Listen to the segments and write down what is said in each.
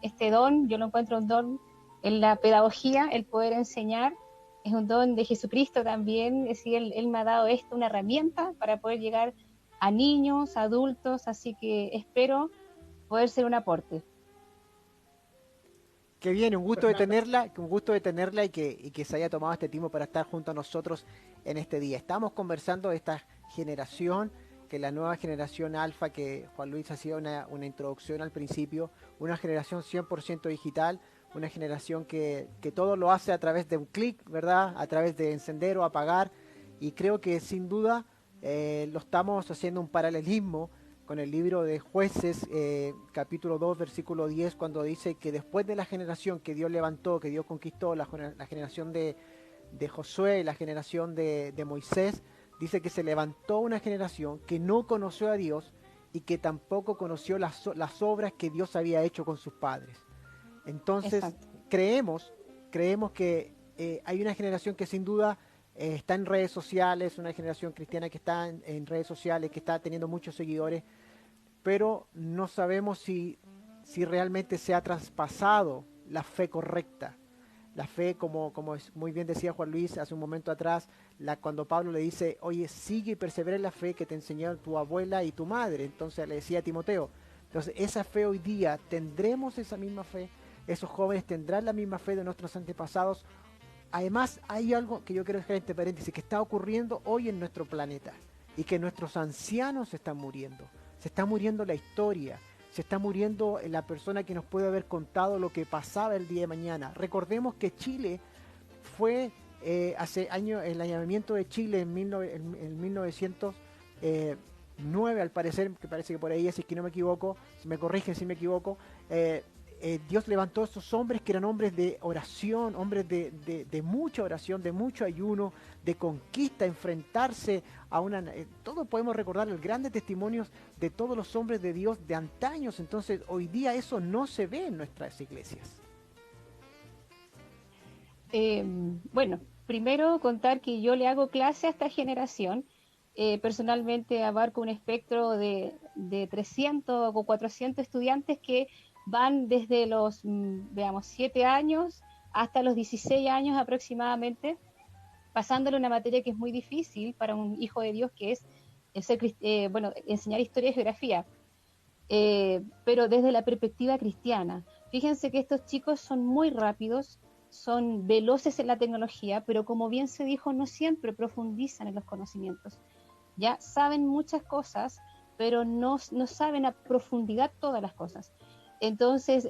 este don, yo lo encuentro un don en la pedagogía, el poder enseñar, es un don de Jesucristo también, es decir, él me ha dado esto, una herramienta para poder llegar a niños, adultos, así que espero poder ser un aporte. Qué bien, un gusto de tenerla y que se haya tomado este tiempo para estar junto a nosotros en este día. Estamos conversando de esta generación, que la nueva generación alfa, que Juan Luis hacía una introducción al principio, una generación 100% digital, una generación que todo lo hace a través de un clic, ¿verdad? A través de encender o apagar. Y creo que sin duda lo estamos haciendo un paralelismo con el libro de Jueces, capítulo 2, versículo 10, cuando dice que después de la generación que Dios levantó, que Dios conquistó, la generación de Josué, la generación de Moisés, dice que se levantó una generación que no conoció a Dios y que tampoco conoció las obras que Dios había hecho con sus padres. Entonces, Exacto. creemos que hay una generación que sin duda está en redes sociales, una generación cristiana que está en redes sociales, que está teniendo muchos seguidores, pero no sabemos si realmente se ha traspasado la fe correcta. La fe, como muy bien decía Juan Luis hace un momento atrás, cuando Pablo le dice, oye, sigue y persevera en la fe que te enseñaron tu abuela y tu madre. Entonces le decía a Timoteo. Entonces esa fe hoy día, ¿tendremos esa misma fe? ¿Esos jóvenes tendrán la misma fe de nuestros antepasados? Además, hay algo que yo quiero dejar entre paréntesis, que está ocurriendo hoy en nuestro planeta y que nuestros ancianos se están muriendo. Se está muriendo la historia, se está muriendo la persona que nos puede haber contado lo que pasaba el día de mañana. Recordemos que Chile fue hace años, el allanamiento de Chile en 1909, al parecer, que parece que por ahí es, si es que no me equivoco, si me corrigen si me equivoco, Dios levantó a esos hombres que eran hombres de oración, hombres de mucha oración, de mucho ayuno, de conquista, enfrentarse a una... todos podemos recordar los grandes testimonios de todos los hombres de Dios de antaños, entonces hoy día eso no se ve en nuestras iglesias. Bueno, primero contar que yo le hago clase a esta generación. Personalmente abarco un espectro de 300 o 400 estudiantes que van desde los, veamos, 7 años hasta los 16 años aproximadamente, pasándole una materia que es muy difícil para un hijo de Dios, que es bueno, enseñar historia y geografía, pero desde la perspectiva cristiana. Fíjense que estos chicos son muy rápidos, son veloces en la tecnología, pero como bien se dijo, no siempre profundizan en los conocimientos. Ya saben muchas cosas, pero no saben a profundidad todas las cosas. Entonces,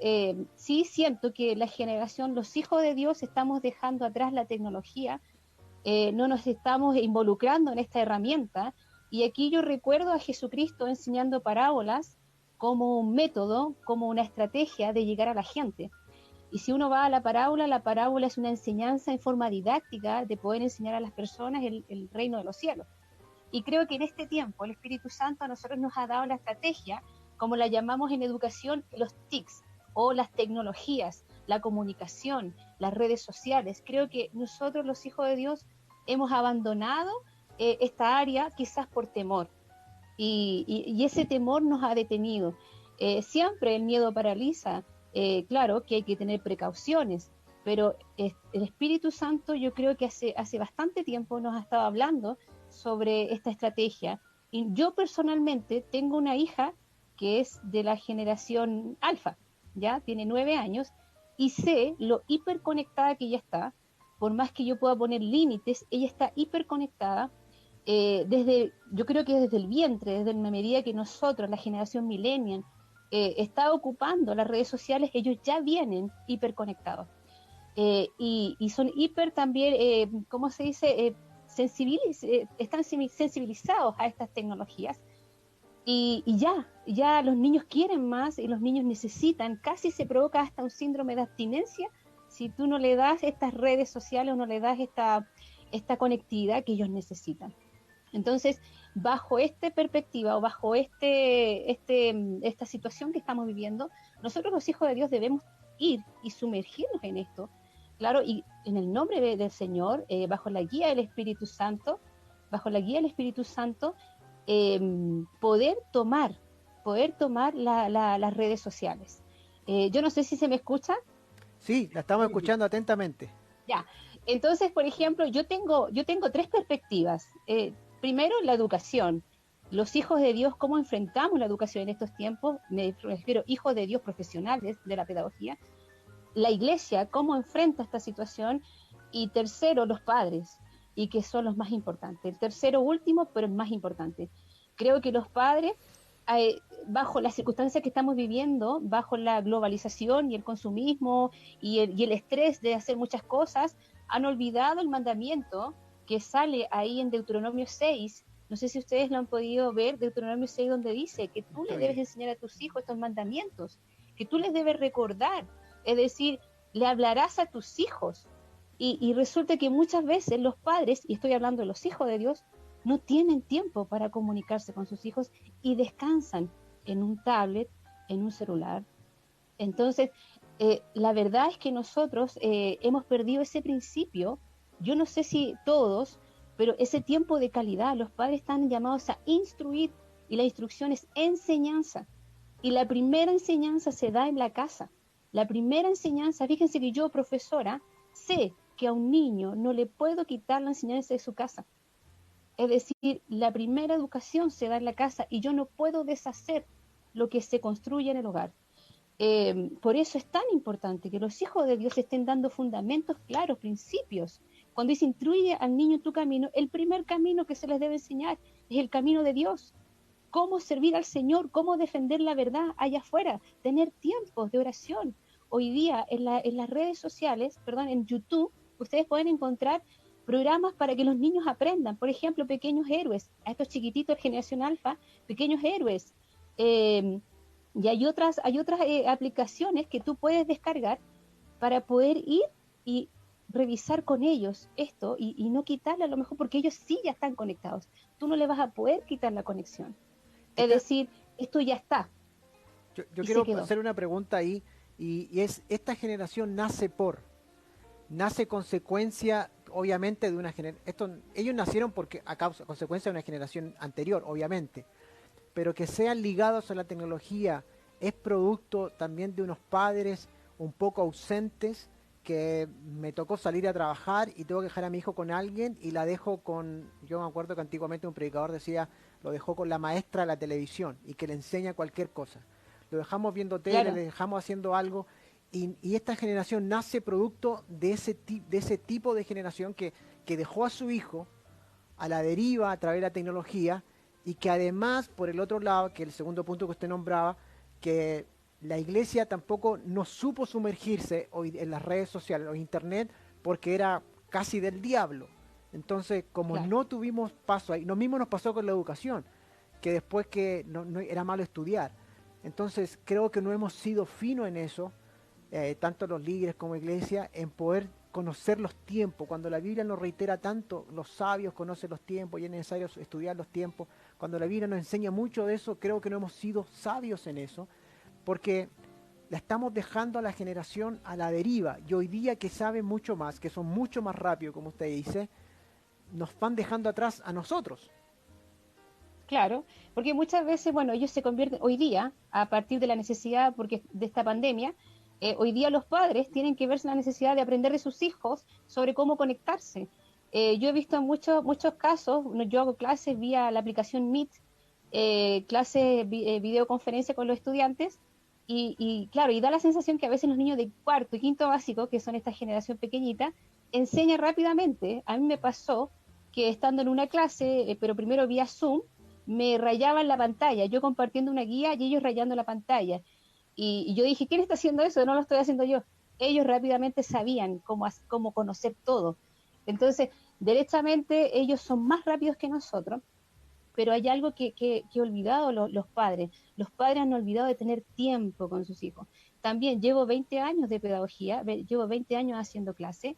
sí siento que la generación, los hijos de Dios, estamos dejando atrás la tecnología, no nos estamos involucrando en esta herramienta. Y aquí yo recuerdo a Jesucristo enseñando parábolas como un método, como una estrategia de llegar a la gente. Y si uno va a la parábola es una enseñanza en forma didáctica de poder enseñar a las personas el reino de los cielos. Y creo que en este tiempo el Espíritu Santo a nosotros nos ha dado la estrategia, como la llamamos en educación, los TICs o las tecnologías, la comunicación, las redes sociales. Creo que nosotros los hijos de Dios hemos abandonado esta área quizás por temor y ese temor nos ha detenido. Siempre el miedo paraliza, claro que hay que tener precauciones, pero el Espíritu Santo yo creo que hace bastante tiempo nos ha estado hablando sobre esta estrategia. Y yo personalmente tengo una hija que es de la generación alfa, ya tiene 9 años, y sé lo hiperconectada que ella está. Por más que yo pueda poner límites, ella está hiperconectada, yo creo que desde el vientre, desde una medida que nosotros, la generación millennial, está ocupando las redes sociales, ellos ya vienen hiperconectados. Y son hiper también, ¿cómo se dice? Están sensibilizados a estas tecnologías ya los niños quieren más y los niños necesitan, casi se provoca hasta un síndrome de abstinencia si tú no le das estas redes sociales o no le das esta conectividad que ellos necesitan. Entonces, bajo esta perspectiva o bajo esta situación que estamos viviendo, nosotros los hijos de Dios debemos ir y sumergirnos en esto, claro, y en el nombre del Señor, bajo la guía del Espíritu Santo, bajo la guía del Espíritu Santo, eh, poder tomar las redes sociales. Yo no sé si se me escucha. Sí, la estamos escuchando atentamente. Ya. Entonces, por ejemplo, yo tengo tres perspectivas. Primero, la educación. Los hijos de Dios, ¿cómo enfrentamos la educación en estos tiempos? Me refiero hijos de Dios profesionales de la pedagogía. La iglesia, ¿cómo enfrenta esta situación? Y tercero, los padres, y que son los más importantes. El tercero último, pero el más importante. Creo que los padres, bajo las circunstancias que estamos viviendo, bajo la globalización y el consumismo y el estrés de hacer muchas cosas, han olvidado el mandamiento que sale ahí en Deuteronomio 6. No sé si ustedes lo han podido ver, Deuteronomio 6, donde dice que tú le debes Estoy, enseñar a tus hijos estos mandamientos, que tú les debes recordar, es decir, le hablarás a tus hijos. Y resulta que muchas veces los padres, y estoy hablando de los hijos de Dios, no tienen tiempo para comunicarse con sus hijos y descansan en un tablet, en un celular. Entonces, la verdad es que nosotros hemos perdido ese principio. Yo no sé si todos, pero ese tiempo de calidad, los padres están llamados a instruir y la instrucción es enseñanza. Y la primera enseñanza se da en la casa. La primera enseñanza, fíjense que yo, profesora, sé que a un niño no le puedo quitar la enseñanza de su casa. Es decir, la primera educación se da en la casa y yo no puedo deshacer lo que se construye en el hogar. Por eso es tan importante que los hijos de Dios estén dando fundamentos claros, principios. Cuando dice instruye al niño en tu camino, el primer camino que se les debe enseñar es el camino de Dios. Cómo servir al Señor, cómo defender la verdad allá afuera, tener tiempos de oración. Hoy día en las redes sociales, perdón, en YouTube, ustedes pueden encontrar programas para que los niños aprendan. Por ejemplo, Pequeños Héroes, a estos chiquititos de Generación Alfa, Pequeños Héroes. Eh, y hay otras aplicaciones que tú puedes descargar para poder ir y revisar con ellos esto y no quitarle a lo mejor, porque ellos sí ya están conectados. Tú no le vas a poder quitar la conexión. Es esta, decir, esto ya está yo y se quiero quedó. hacer una pregunta ahí, y es, esta generación nace consecuencia, obviamente, de una generación. Ellos nacieron porque a causa, consecuencia de una generación anterior, obviamente, pero que sean ligados a la tecnología es producto también de unos padres un poco ausentes, que me tocó salir a trabajar y tengo que dejar a mi hijo con alguien y la dejo con, yo me acuerdo que antiguamente un predicador decía, lo dejó con la maestra de la televisión y que le enseña cualquier cosa. Lo dejamos viendo tele, Claro, le dejamos haciendo algo, y esta generación nace producto de de ese tipo de generación que dejó a su hijo a la deriva a través de la tecnología, y que además, por el otro lado, que el segundo punto que usted nombraba, que la iglesia tampoco no supo sumergirse hoy en las redes sociales o internet, porque era casi del diablo. Entonces, como claro. no tuvimos paso ahí, lo mismo nos pasó con la educación, que después que no era malo estudiar. Entonces, creo que no hemos sido finos en eso, tanto los líderes como iglesia, en poder conocer los tiempos. Cuando la Biblia nos reitera tanto, los sabios conocen los tiempos y es necesario estudiar los tiempos. Cuando la Biblia nos enseña mucho de eso, creo que no hemos sido sabios en eso, porque la estamos dejando a la generación a la deriva. Y hoy día, que saben mucho más, que son mucho más rápidos, como usted dice, nos van dejando atrás a nosotros. Claro, porque muchas veces, bueno, ellos se convierten, hoy día, a partir de la necesidad, porque de esta pandemia, hoy día los padres tienen que verse la necesidad de aprender de sus hijos sobre cómo conectarse. Yo he visto en muchos casos, yo hago clases vía la aplicación Meet, clases, videoconferencia con los estudiantes, y claro, y da la sensación que a veces los niños de cuarto y quinto básico, que son esta generación pequeñita, enseñan rápidamente. A mí me pasó que estando en una clase, pero primero vía Zoom, me rayaban la pantalla, yo compartiendo una guía y ellos rayando la pantalla. Y yo dije, ¿quién está haciendo eso? No lo estoy haciendo yo. Ellos rápidamente sabían cómo conocer todo. Entonces, derechamente, ellos son más rápidos que nosotros, pero hay algo que he olvidado los padres. Los padres han olvidado de tener tiempo con sus hijos. También llevo 20 años de pedagogía, llevo 20 años haciendo clase,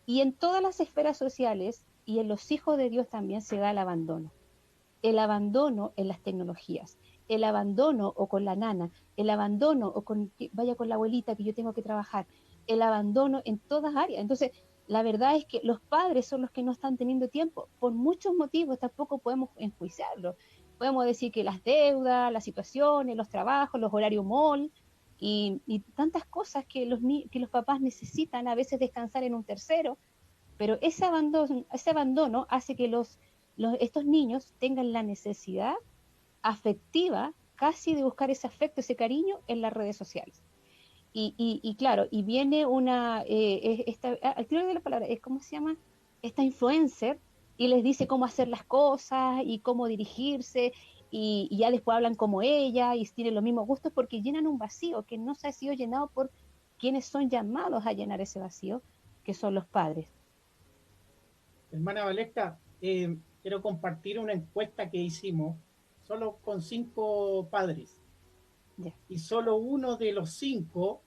y en todas las esferas sociales y en los hijos de Dios también se da el abandono en las tecnologías, el abandono o con la nana, el abandono o con que vaya con la abuelita que yo tengo que trabajar, el abandono en todas áreas. Entonces, la verdad es que los padres son los que no están teniendo tiempo, por muchos motivos, tampoco podemos enjuiciarlo. Podemos decir que las deudas, las situaciones, los trabajos, los horarios mall, y tantas cosas que que los papás necesitan a veces descansar en un tercero, pero ese abandono hace que estos niños tengan la necesidad afectiva casi de buscar ese afecto, ese cariño en las redes sociales. Y claro, y viene creo que la palabra es, ¿cómo se llama? Esta influencer, y les dice cómo hacer las cosas y cómo dirigirse, y ya después hablan como ella y tienen los mismos gustos porque llenan un vacío que no se ha sido llenado por quienes son llamados a llenar ese vacío, que son los padres. Hermana Valesca, quiero compartir una encuesta que hicimos solo con 5 padres Ya. y solo uno de los 5,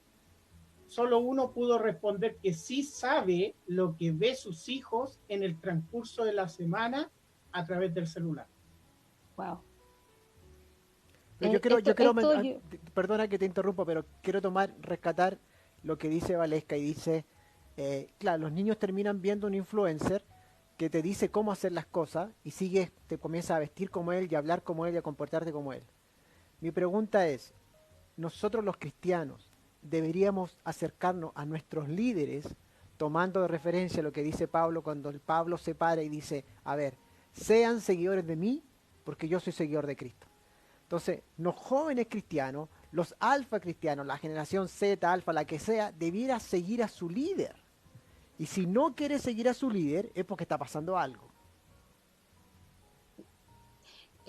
solo uno pudo responder que sí sabe lo que ve sus hijos en el transcurso de la semana a través del celular. Wow. Pero perdona que te interrumpa, pero quiero rescatar lo que dice Valesca y dice, claro, los niños terminan viendo un influencer que te dice cómo hacer las cosas y te comienza a vestir como él y a hablar como él y a comportarte como él. Mi pregunta es, nosotros los cristianos deberíamos acercarnos a nuestros líderes tomando de referencia lo que dice Pablo cuando el Pablo se para y dice, a ver, sean seguidores de mí porque yo soy seguidor de Cristo. Entonces, los jóvenes cristianos, los alfa cristianos, la generación Z, alfa, la que sea, debiera seguir a su líder. Y si no quiere seguir a su líder, es porque está pasando algo.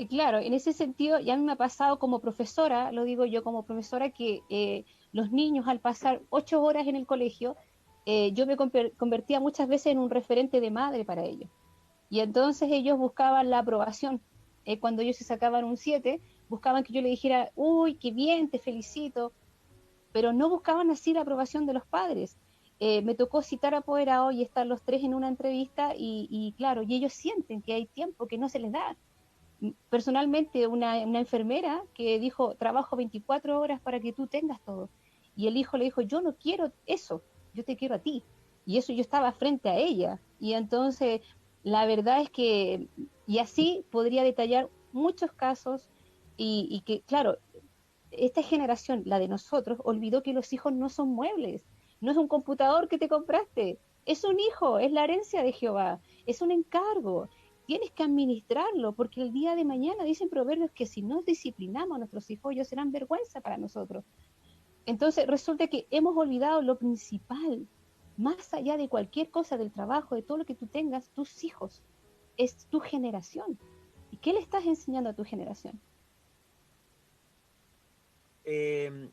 Claro, en ese sentido, ya me ha pasado como profesora, lo digo yo como profesora, que los niños al pasar 8 horas en el colegio, yo me convertía muchas veces en un referente de madre para ellos. Y entonces ellos buscaban la aprobación. Cuando ellos se sacaban un 7, buscaban que yo le dijera, uy, qué bien, te felicito, pero no buscaban así la aprobación de los padres. Me tocó citar a apoderado y estar los tres en una entrevista y claro, y ellos sienten que hay tiempo que no se les da. Personalmente, una enfermera que dijo, trabajo 24 horas para que tú tengas todo. Y el hijo le dijo, yo no quiero eso, yo te quiero a ti. Y eso yo estaba frente a ella. Y entonces, la verdad es que, y así podría detallar muchos casos y que, claro, esta generación, la de nosotros, olvidó que los hijos no son muebles, no es un computador que te compraste, es un hijo, es la herencia de Jehová, es un encargo, tienes que administrarlo, porque el día de mañana dicen proverbios que si no disciplinamos a nuestros hijos, ellos serán vergüenza para nosotros. Entonces resulta que hemos olvidado lo principal, más allá de cualquier cosa, del trabajo, de todo lo que tú tengas, tus hijos, es tu generación. ¿Y qué le estás enseñando a tu generación? Eh,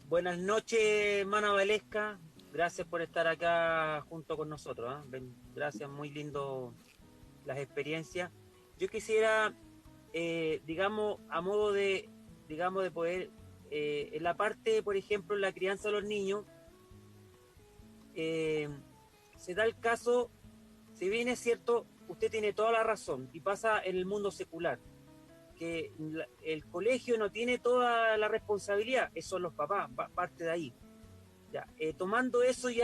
Buenas noches, hermana Valesca. Gracias por estar acá junto con nosotros. Gracias, muy lindo las experiencias. Yo quisiera, digamos, a modo de poder, en la parte, por ejemplo, en la crianza de los niños, se da el caso, si bien es cierto, usted tiene toda la razón y pasa en el mundo secular, que el colegio no tiene toda la responsabilidad, eso son los papás, parte de ahí. Ya, tomando eso ya